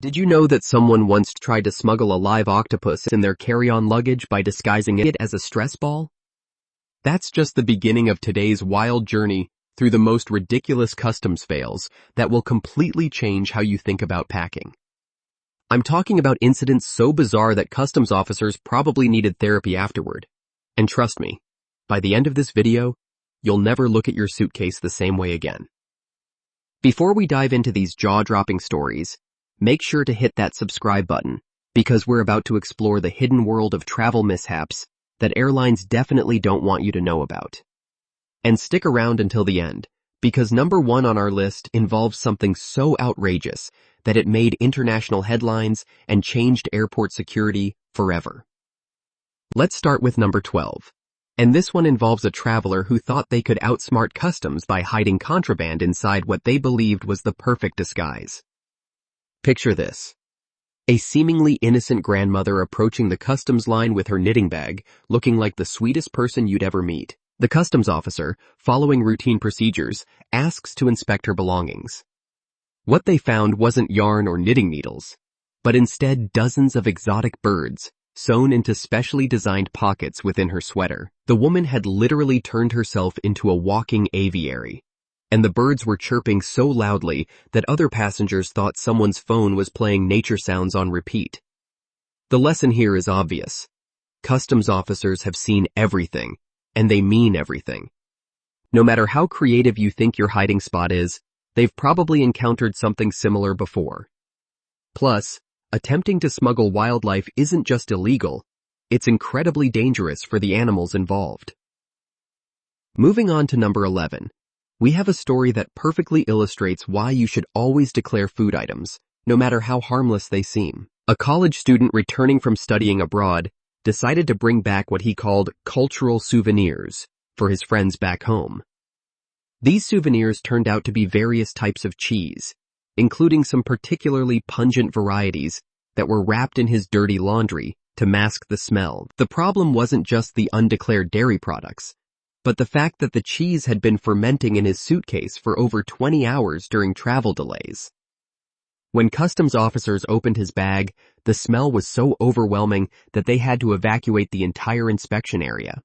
Did you know that someone once tried to smuggle a live octopus in their carry-on luggage by disguising it as a stress ball? That's just the beginning of today's wild journey through the most ridiculous customs fails that will completely change how you think about packing. I'm talking about incidents so bizarre that customs officers probably needed therapy afterward. And trust me, by the end of this video, you'll never look at your suitcase the same way again. Before we dive into these jaw-dropping stories, make sure to hit that subscribe button, because we're about to explore the hidden world of travel mishaps that airlines definitely don't want you to know about. And stick around until the end, because number one on our list involves something so outrageous that it made international headlines and changed airport security forever. Let's start with number 12. And this one involves a traveler who thought they could outsmart customs by hiding contraband inside what they believed was the perfect disguise. Picture this. A seemingly innocent grandmother approaching the customs line with her knitting bag, looking like the sweetest person you'd ever meet. The customs officer, following routine procedures, asks to inspect her belongings. What they found wasn't yarn or knitting needles, but instead dozens of exotic birds, sewn into specially designed pockets within her sweater. The woman had literally turned herself into a walking aviary, and the birds were chirping so loudly that other passengers thought someone's phone was playing nature sounds on repeat. The lesson here is obvious. Customs officers have seen everything, and they mean everything. No matter how creative you think your hiding spot is, they've probably encountered something similar before. Plus, attempting to smuggle wildlife isn't just illegal, it's incredibly dangerous for the animals involved. Moving on to number 11, we have a story that perfectly illustrates why you should always declare food items, no matter how harmless they seem. A college student returning from studying abroad decided to bring back what he called cultural souvenirs for his friends back home. These souvenirs turned out to be various types of cheese, including some particularly pungent varieties that were wrapped in his dirty laundry to mask the smell. The problem wasn't just the undeclared dairy products, but the fact that the cheese had been fermenting in his suitcase for over 20 hours during travel delays. When customs officers opened his bag, the smell was so overwhelming that they had to evacuate the entire inspection area.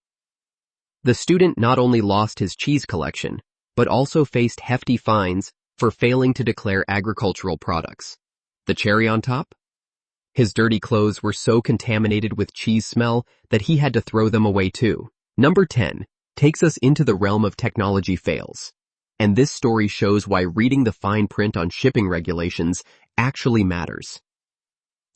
The student not only lost his cheese collection, but also faced hefty fines for failing to declare agricultural products. The cherry on top? His dirty clothes were so contaminated with cheese smell that he had to throw them away too. Number 10 takes us into the realm of technology fails. And this story shows why reading the fine print on shipping regulations actually matters.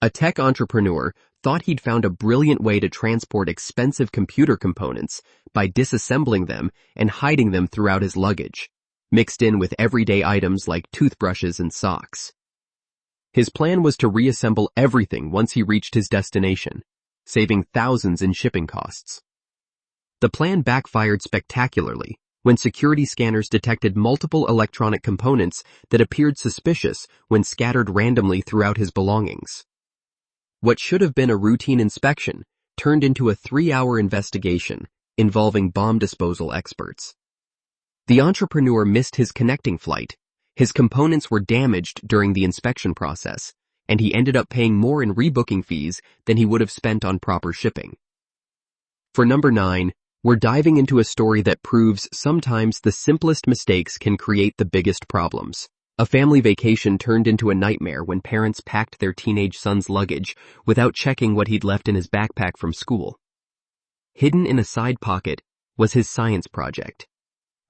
A tech entrepreneur thought he'd found a brilliant way to transport expensive computer components by disassembling them and hiding them throughout his luggage, mixed in with everyday items like toothbrushes and socks. His plan was to reassemble everything once he reached his destination, saving thousands in shipping costs. The plan backfired spectacularly when security scanners detected multiple electronic components that appeared suspicious when scattered randomly throughout his belongings. What should have been a routine inspection turned into a 3-hour investigation involving bomb disposal experts. The entrepreneur missed his connecting flight, his components were damaged during the inspection process, and he ended up paying more in rebooking fees than he would have spent on proper shipping. For number 9, we're diving into a story that proves sometimes the simplest mistakes can create the biggest problems. A family vacation turned into a nightmare when parents packed their teenage son's luggage without checking what he'd left in his backpack from school. Hidden in a side pocket was his science project,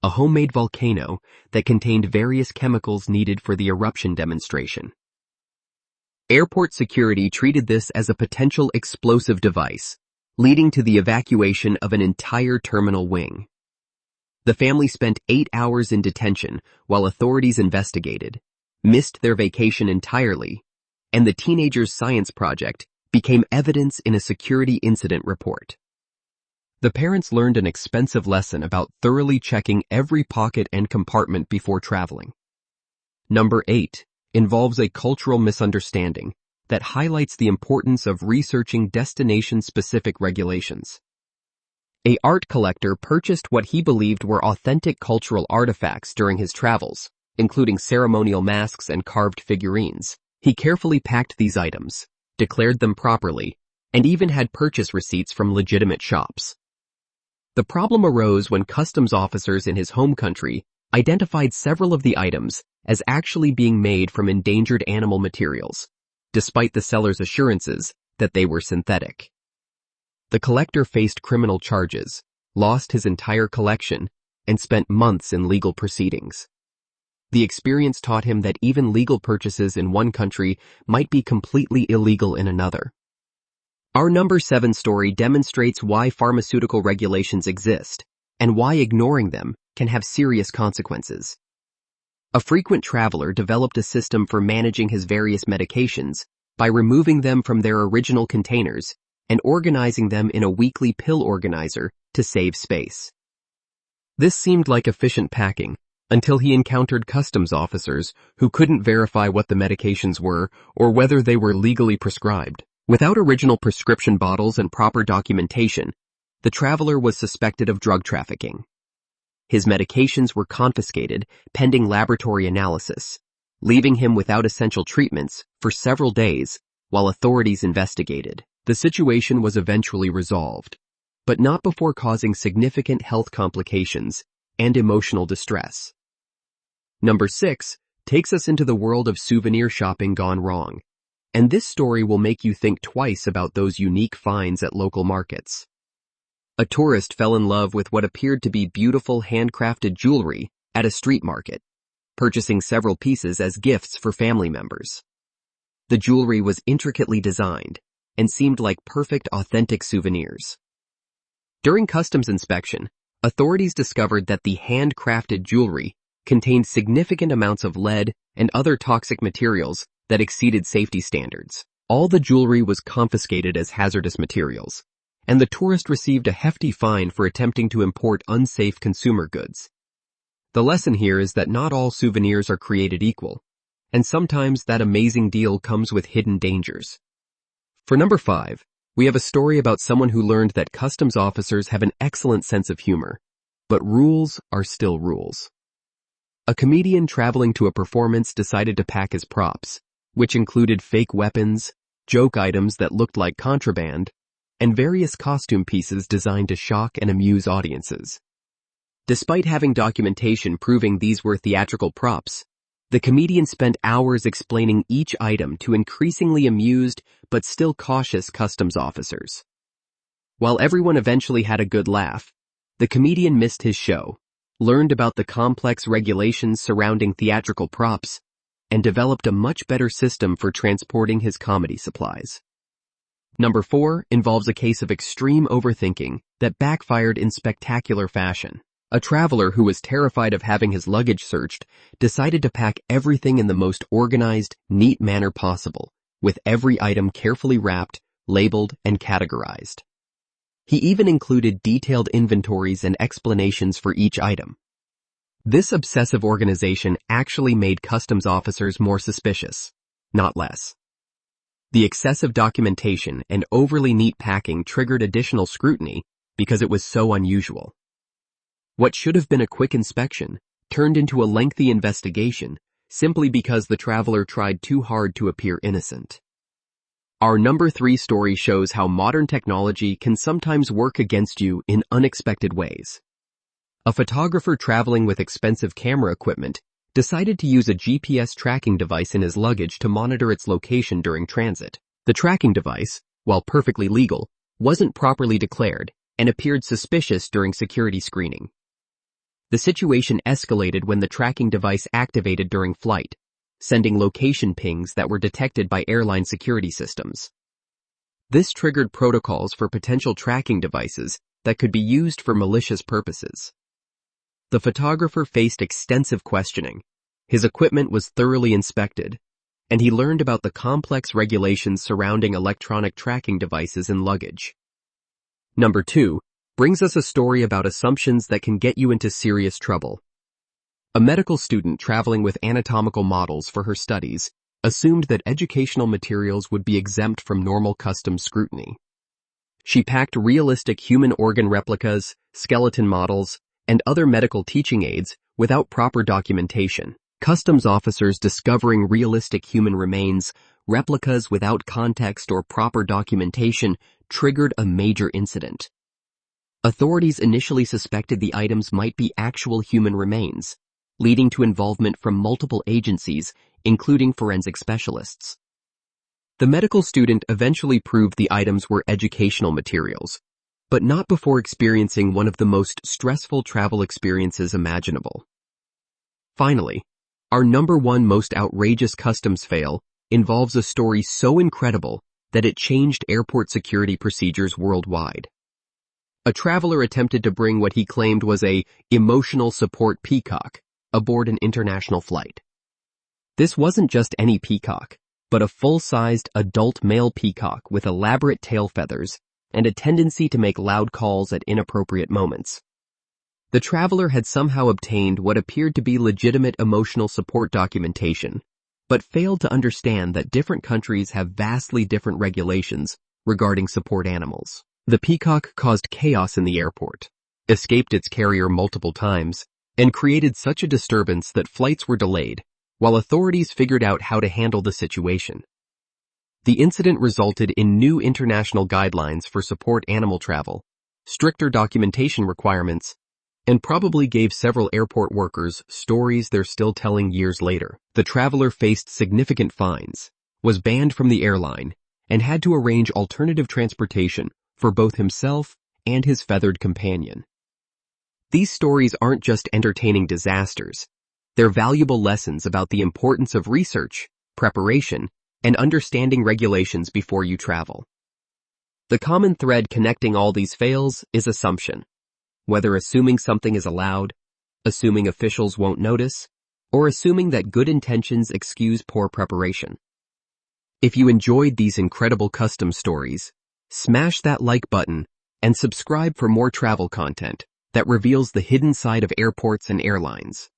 a homemade volcano that contained various chemicals needed for the eruption demonstration. Airport security treated this as a potential explosive device, leading to the evacuation of an entire terminal wing. The family spent 8 hours in detention while authorities investigated, missed their vacation entirely, and the teenager's science project became evidence in a security incident report. The parents learned an expensive lesson about thoroughly checking every pocket and compartment before traveling. Number 8 involves a cultural misunderstanding that highlights the importance of researching destination-specific regulations. A art collector purchased what he believed were authentic cultural artifacts during his travels, including ceremonial masks and carved figurines. He carefully packed these items, declared them properly, and even had purchase receipts from legitimate shops. The problem arose when customs officers in his home country identified several of the items as actually being made from endangered animal materials, despite the seller's assurances that they were synthetic. The collector faced criminal charges, lost his entire collection, and spent months in legal proceedings. The experience taught him that even legal purchases in one country might be completely illegal in another. Our number 7 story demonstrates why pharmaceutical regulations exist and why ignoring them can have serious consequences. A frequent traveler developed a system for managing his various medications by removing them from their original containers and organizing them in a weekly pill organizer to save space. This seemed like efficient packing until he encountered customs officers who couldn't verify what the medications were or whether they were legally prescribed. Without original prescription bottles and proper documentation, the traveler was suspected of drug trafficking. His medications were confiscated pending laboratory analysis, leaving him without essential treatments for several days while authorities investigated. The situation was eventually resolved, but not before causing significant health complications and emotional distress. Number 6 takes us into the world of souvenir shopping gone wrong, and this story will make you think twice about those unique finds at local markets. A tourist fell in love with what appeared to be beautiful handcrafted jewelry at a street market, purchasing several pieces as gifts for family members. The jewelry was intricately designed and seemed like perfect authentic souvenirs. During customs inspection, authorities discovered that the handcrafted jewelry contained significant amounts of lead and other toxic materials that exceeded safety standards. All the jewelry was confiscated as hazardous materials, and the tourist received a hefty fine for attempting to import unsafe consumer goods. The lesson here is that not all souvenirs are created equal, and sometimes that amazing deal comes with hidden dangers. For number 5, we have a story about someone who learned that customs officers have an excellent sense of humor, but rules are still rules. A comedian traveling to a performance decided to pack his props, which included fake weapons, joke items that looked like contraband, and various costume pieces designed to shock and amuse audiences. Despite having documentation proving these were theatrical props, the comedian spent hours explaining each item to increasingly amused but still cautious customs officers. While everyone eventually had a good laugh, the comedian missed his show, learned about the complex regulations surrounding theatrical props, and developed a much better system for transporting his comedy supplies. Number 4 involves a case of extreme overthinking that backfired in spectacular fashion. A traveler who was terrified of having his luggage searched decided to pack everything in the most organized, neat manner possible, with every item carefully wrapped, labeled, and categorized. He even included detailed inventories and explanations for each item. This obsessive organization actually made customs officers more suspicious, not less. The excessive documentation and overly neat packing triggered additional scrutiny because it was so unusual. What should have been a quick inspection turned into a lengthy investigation simply because the traveler tried too hard to appear innocent. Our number 3 story shows how modern technology can sometimes work against you in unexpected ways. A photographer traveling with expensive camera equipment decided to use a GPS tracking device in his luggage to monitor its location during transit. The tracking device, while perfectly legal, wasn't properly declared and appeared suspicious during security screening. The situation escalated when the tracking device activated during flight, sending location pings that were detected by airline security systems. This triggered protocols for potential tracking devices that could be used for malicious purposes. The photographer faced extensive questioning. His equipment was thoroughly inspected, and he learned about the complex regulations surrounding electronic tracking devices in luggage. Number 2 brings us a story about assumptions that can get you into serious trouble. A medical student traveling with anatomical models for her studies assumed that educational materials would be exempt from normal customs scrutiny. She packed realistic human organ replicas, skeleton models, and other medical teaching aids without proper documentation. Customs officers discovering realistic human remains, replicas without context or proper documentation, triggered a major incident. Authorities initially suspected the items might be actual human remains, leading to involvement from multiple agencies, including forensic specialists. The medical student eventually proved the items were educational materials, but not before experiencing one of the most stressful travel experiences imaginable. Finally, our number one most outrageous customs fail involves a story so incredible that it changed airport security procedures worldwide. A traveler attempted to bring what he claimed was a emotional support peacock aboard an international flight. This wasn't just any peacock, but a full-sized adult male peacock with elaborate tail feathers and a tendency to make loud calls at inappropriate moments. The traveler had somehow obtained what appeared to be legitimate emotional support documentation, but failed to understand that different countries have vastly different regulations regarding support animals. The peacock caused chaos in the airport, escaped its carrier multiple times, and created such a disturbance that flights were delayed, while authorities figured out how to handle the situation. The incident resulted in new international guidelines for support animal travel, stricter documentation requirements, and probably gave several airport workers stories they're still telling years later. The traveler faced significant fines, was banned from the airline, and had to arrange alternative transportation for both himself and his feathered companion. These stories aren't just entertaining disasters. They're valuable lessons about the importance of research, preparation, and understanding regulations before you travel. The common thread connecting all these fails is assumption. Whether assuming something is allowed, assuming officials won't notice, or assuming that good intentions excuse poor preparation. If you enjoyed these incredible custom stories, smash that like button and subscribe for more travel content that reveals the hidden side of airports and airlines.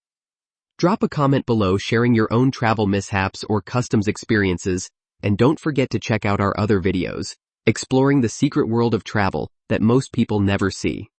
Drop a comment below sharing your own travel mishaps or customs experiences, and don't forget to check out our other videos, exploring the secret world of travel that most people never see.